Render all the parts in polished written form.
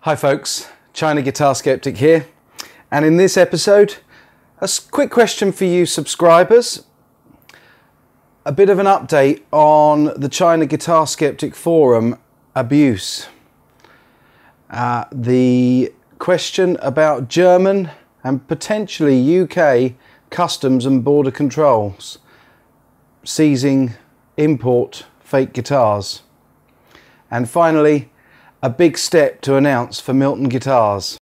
Hi folks, China Guitar Sceptic here, and in this episode, a quick question for you subscribers, a bit of an update on the China Guitar Sceptic forum abuse. The question about German and potentially UK customs and border controls seizing import fake guitars. And finally, a big step to announce for MILTON Guitars.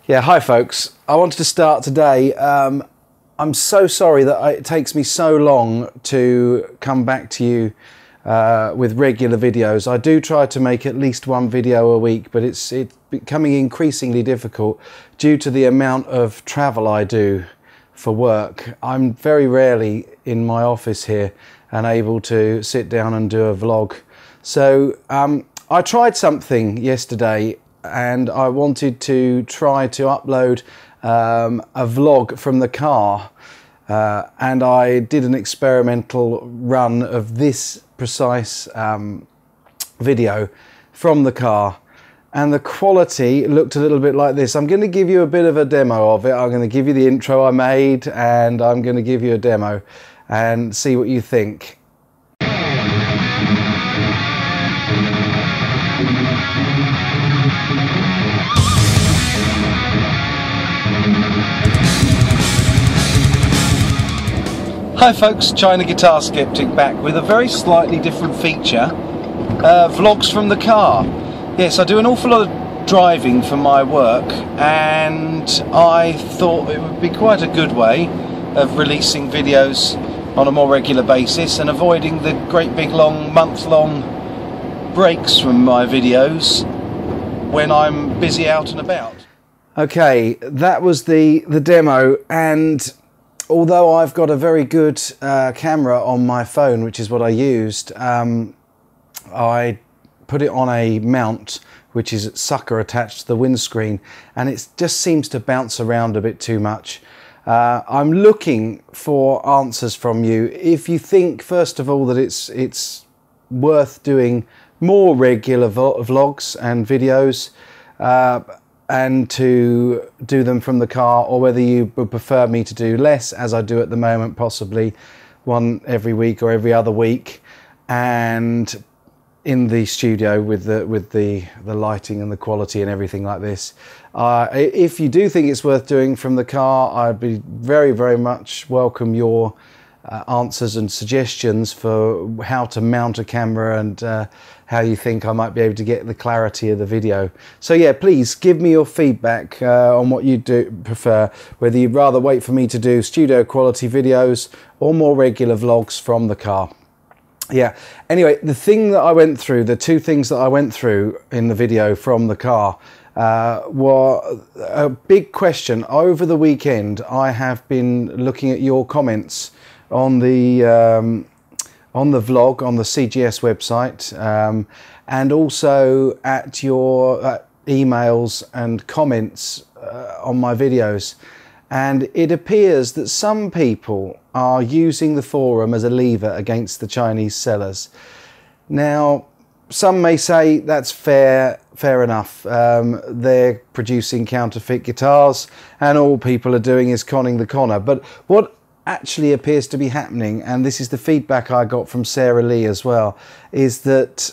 Yeah, hi folks. I wanted to start today. I'm so sorry that it takes me so long to come back to you with regular videos. I do try to make at least one video a week, but it's becoming increasingly difficult due to the amount of travel I do for work. I'm very rarely in my office here and able to sit down and do a vlog. So I tried something yesterday, and I wanted to try to upload a vlog from the car, and I did an experimental run of this precise video from the car, and the quality looked a little bit like this. I'm going to give you a bit of a demo of it. I'm going to give you the intro I made, and I'm going to give you a demo and see what you think. Hi folks, China Guitar Sceptic back with a very slightly different feature, vlogs from the car. Yes, I do an awful lot of driving for my work, and I thought it would be quite a good way of releasing videos on a more regular basis and avoiding the great big long, month-long breaks from my videos when I'm busy out and about. Okay, that was the demo, and although I've got a very good camera on my phone, which is what I used, I put it on a mount which is sucker attached to the windscreen, and it just seems to bounce around a bit too much. I'm looking for answers from you. If you think, first of all, that it's worth doing more regular vlogs and videos, and to do them from the car, or whether you would prefer me to do less, as I do at the moment, possibly one every week or every other week, and in the studio with the lighting and the quality and everything like this. If you do think it's worth doing from the car, I'd be very much welcome your answers and suggestions for how to mount a camera, and how you think I might be able to get the clarity of the video. So yeah, please give me your feedback on what you prefer, whether you'd rather wait for me to do studio quality videos or more regular vlogs from the car. Yeah, anyway, the thing that I went through, the two things that I went through in the video from the car were a big question. Over the weekend, I have been looking at your comments on the vlog on the CGS website, and also at your emails and comments on my videos, and it appears that some people are using the forum as a lever against the Chinese sellers. Now, some may say that's fair enough. They're producing counterfeit guitars, and all people are doing is conning the conner. But what actually appears to be happening, and this is the feedback I got from Sarah Lee as well, is that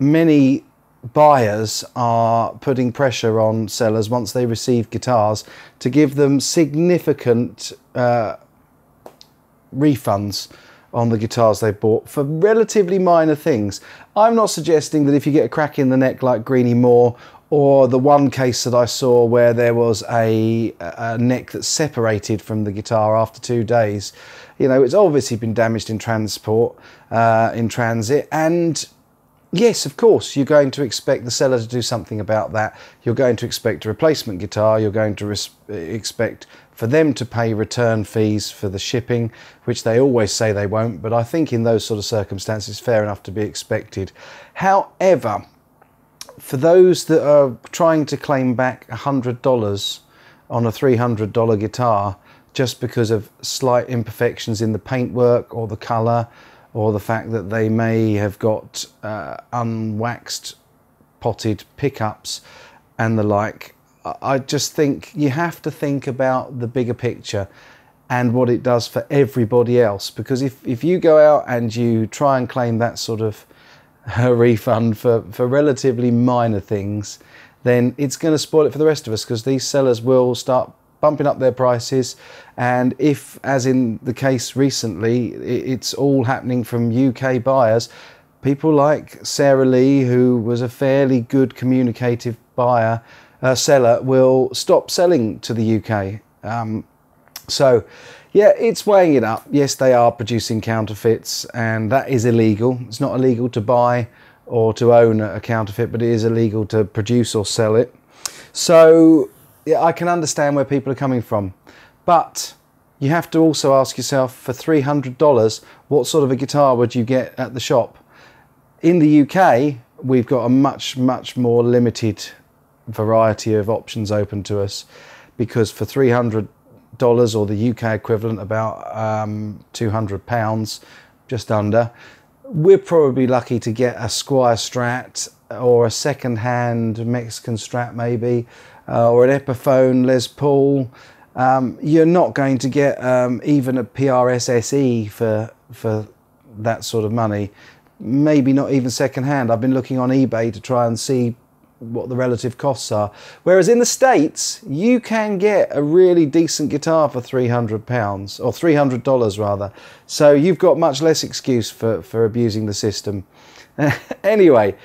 many buyers are putting pressure on sellers once they receive guitars to give them significant refunds on the guitars they bought for relatively minor things. I'm not suggesting that if you get a crack in the neck like Greenie Moore, or the one case that I saw where there was a neck that separated from the guitar after 2 days, you know, it's obviously been damaged in transport, in transit, and yes, of course, you're going to expect the seller to do something about that. You're going to expect a replacement guitar. You're going to expect for them to pay return fees for the shipping, which they always say they won't, but I think in those sort of circumstances, fair enough to be expected. However, for those that are trying to claim back $100 on a $300 guitar just because of slight imperfections in the paintwork or the colour, or the fact that they may have got unwaxed potted pickups and the like, I just think you have to think about the bigger picture and what it does for everybody else. Because if you go out and you try and claim that sort of refund for relatively minor things, then it's going to spoil it for the rest of us, because these sellers will start bumping up their prices. And if, as in the case recently, it's all happening from UK buyers, people like Sarah Lee, who was a fairly good communicative seller, will stop selling to the UK. So yeah, it's weighing it up. Yes, they are producing counterfeits, and that is illegal. It's not illegal to buy or to own a counterfeit, but it is illegal to produce or sell it. So yeah, I can understand where people are coming from, but you have to also ask yourself, for $300, what sort of a guitar would you get at the shop? In the UK, we've got a much more limited variety of options open to us, because for $300, or the UK equivalent, about £200, just under, we're probably lucky to get a Squire Strat or a second-hand Mexican Strat maybe, or an Epiphone Les Paul. You're not going to get even a PRS SE for that sort of money. Maybe not even second-hand. I've been looking on eBay to try and see what the relative costs are. Whereas in the States, you can get a really decent guitar for £300, or $300 rather. So you've got much less excuse for abusing the system. Anyway,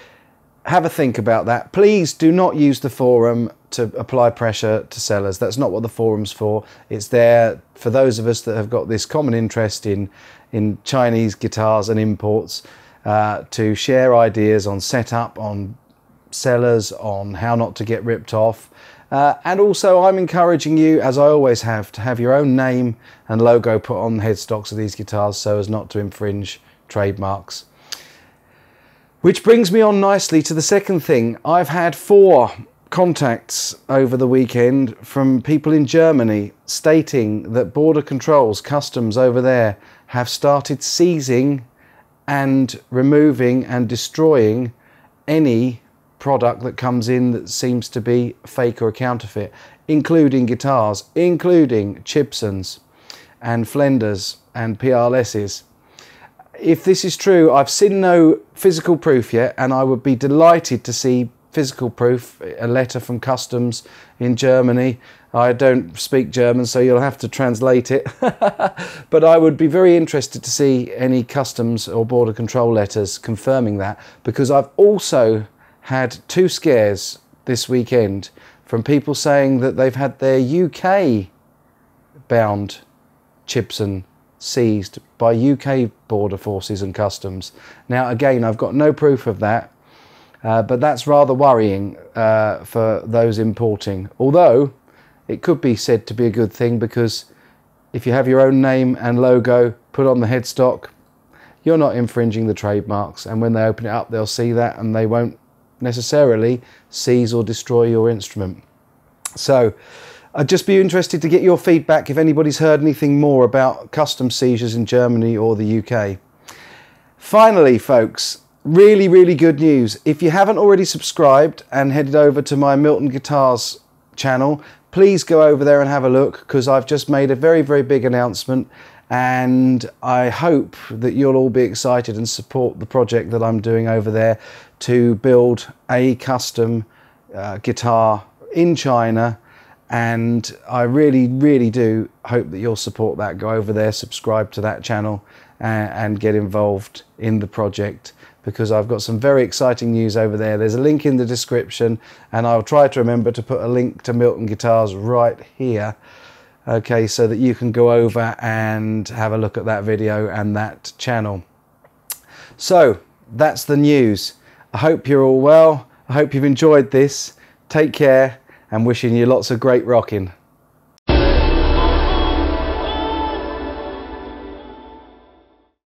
have a think about that. Please do not use the forum to apply pressure to sellers. That's not what the forum's for. It's there for those of us that have got this common interest in Chinese guitars and imports, to share ideas on setup, on sellers, on how not to get ripped off. And also, I'm encouraging you, as I always have, to have your own name and logo put on the headstocks of these guitars so as not to infringe trademarks. Which brings me on nicely to the second thing. I've had 4 contacts over the weekend from people in Germany stating that border controls, customs over there, have started seizing and removing and destroying any product that comes in that seems to be fake or a counterfeit, including guitars, including Chibsons and Flenders and PRLSs. If this is true, I've seen no physical proof yet, and I would be delighted to see physical proof, a letter from customs in Germany. I don't speak German, so you'll have to translate it. But I would be very interested to see any customs or border control letters confirming that, because I've also had 2 scares this weekend from people saying that they've had their UK bound Chibson seized by UK border forces and customs. Now again, I've got no proof of that, but that's rather worrying for those importing, although it could be said to be a good thing, because if you have your own name and logo put on the headstock, you're not infringing the trademarks, and when they open it up they'll see that, and they won't necessarily seize or destroy your instrument. So I'd just be interested to get your feedback if anybody's heard anything more about custom seizures in Germany or the UK. Finally, folks, really good news. If you haven't already subscribed and headed over to my Milton Guitars channel, please go over there and have a look, because I've just made a very big announcement, and I hope that you'll all be excited and support the project that I'm doing over there to build a custom guitar in China. And I really do hope that you'll support that. Go over there, subscribe to that channel, and get involved in the project, because I've got some very exciting news over there. There's a link in the description, and I'll try to remember to put a link to Milton Guitars right here, okay, so that you can go over and have a look at that video and that channel. So that's the news. I hope you're all well. I hope you've enjoyed this. Take care, and wishing you lots of great rocking.